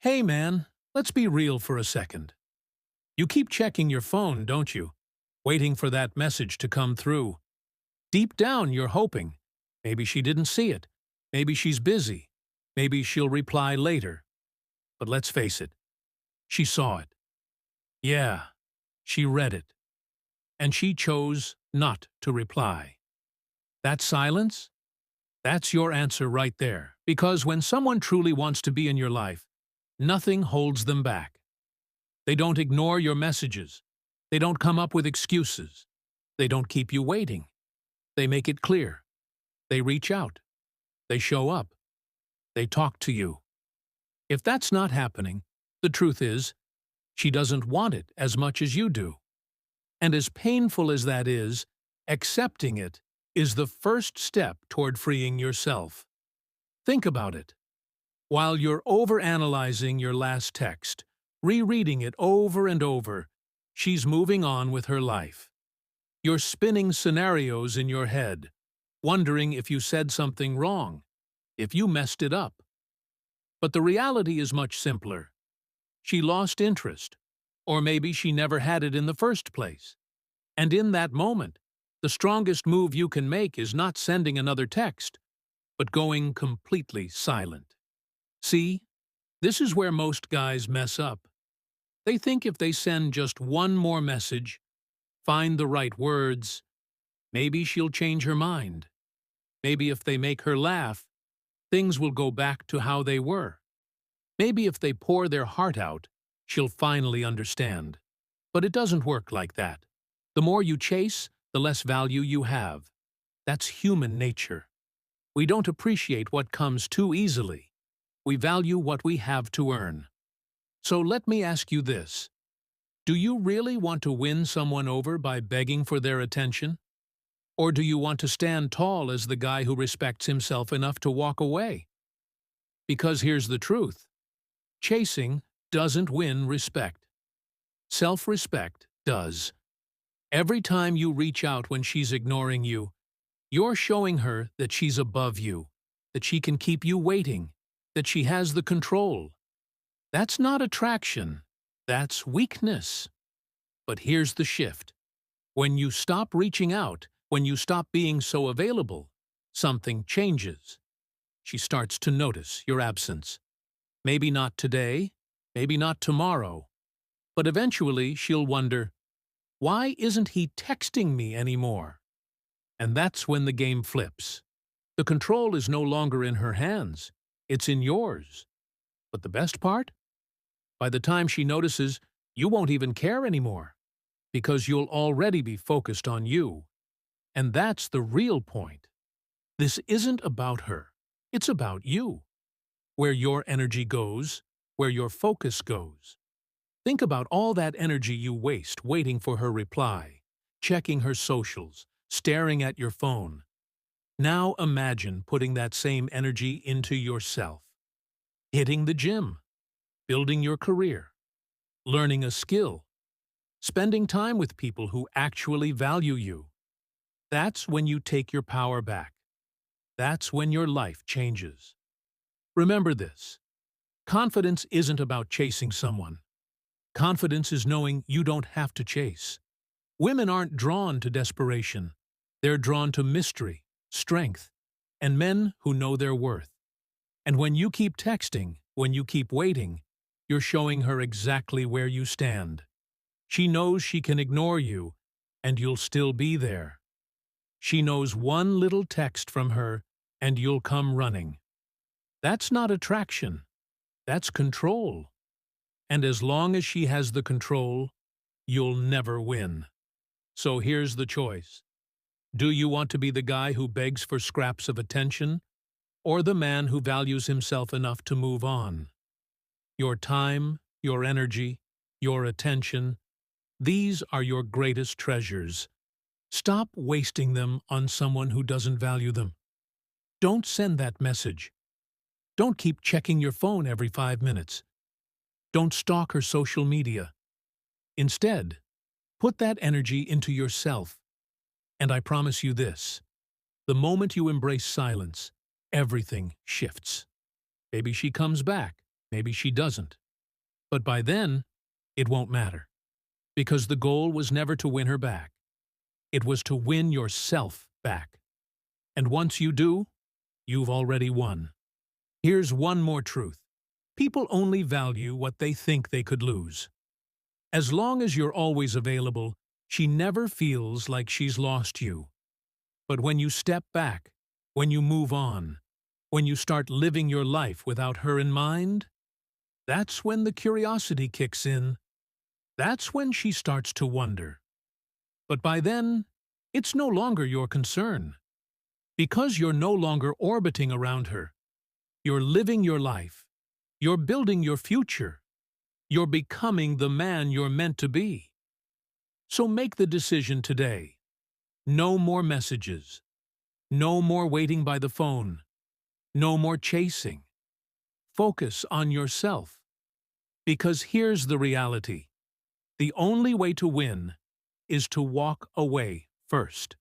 Hey man, let's be real for a second. You keep checking your phone, don't you? Waiting for that message to come through. Deep down, you're hoping. Maybe she didn't see it. Maybe she's busy. Maybe she'll reply later. But let's face it, she saw it. Yeah, she read it. And she chose not to reply. That silence? That's your answer right there. Because when someone truly wants to be in your life, nothing holds them back. They don't ignore your messages. They don't come up with excuses. They don't keep you waiting. They make it clear. They reach out. They show up. They talk to you. If that's not happening, the truth is, she doesn't want it as much as you do. And as painful as that is, accepting it is the first step toward freeing yourself. Think about it. While you're overanalyzing your last text, rereading it over and over, she's moving on with her life. You're spinning scenarios in your head, wondering if you said something wrong, if you messed it up. But the reality is much simpler. She lost interest, or maybe she never had it in the first place. And in that moment, the strongest move you can make is not sending another text, but going completely silent. See, this is where most guys mess up. They think if they send just one more message, find the right words, maybe she'll change her mind. Maybe if they make her laugh, things will go back to how they were. Maybe if they pour their heart out, she'll finally understand. But it doesn't work like that. The more you chase, the less value you have. That's human nature. We don't appreciate what comes too easily. We value what we have to earn. So let me ask you this. Do you really want to win someone over by begging for their attention? Or do you want to stand tall as the guy who respects himself enough to walk away? Because here's the truth. Chasing doesn't win respect. Self-respect does. Every time you reach out when she's ignoring you, you're showing her that she's above you, that she can keep you waiting, that she has the control. That's not attraction. That's weakness. But here's the shift. When you stop reaching out, when you stop being so available, something changes. She starts to notice your absence. Maybe not today, maybe not tomorrow, but eventually she'll wonder, why isn't he texting me anymore? And that's when the game flips. The control is no longer in her hands, it's in yours. But the best part? By the time she notices, you won't even care anymore, because you'll already be focused on you. And that's the real point. This isn't about her, it's about you. Where your energy goes, where your focus goes. Think about all that energy you waste waiting for her reply, checking her socials, staring at your phone. Now imagine putting that same energy into yourself. Hitting the gym, building your career, learning a skill, spending time with people who actually value you. That's when you take your power back. That's when your life changes. Remember this. Confidence isn't about chasing someone. Confidence is knowing you don't have to chase. Women aren't drawn to desperation. They're drawn to mystery, strength, and men who know their worth. And when you keep texting, when you keep waiting, you're showing her exactly where you stand. She knows she can ignore you, and you'll still be there. She knows one little text from her, and you'll come running. That's not attraction. That's control. And as long as she has the control, you'll never win. So here's the choice. Do you want to be the guy who begs for scraps of attention, or the man who values himself enough to move on? Your time, your energy, your attention, these are your greatest treasures. Stop wasting them on someone who doesn't value them. Don't send that message. Don't keep checking your phone every 5 minutes. Don't stalk her social media. Instead, put that energy into yourself. And I promise you this, the moment you embrace silence, everything shifts. Maybe she comes back. maybe she doesn't. But by then, it won't matter. Because the goal was never to win her back. It was to win yourself back. And once you do, you've already won. Here's one more truth. People only value what they think they could lose. As long as you're always available, she never feels like she's lost you. But when you step back, when you move on, when you start living your life without her in mind, that's when the curiosity kicks in. That's when she starts to wonder. But by then, it's no longer your concern. Because you're no longer orbiting around her. You're living your life. You're building your future. You're becoming the man you're meant to be. So make the decision today. No more messages. No more waiting by the phone. No more chasing. Focus on yourself. Because here's the reality. The only way to win is to walk away first.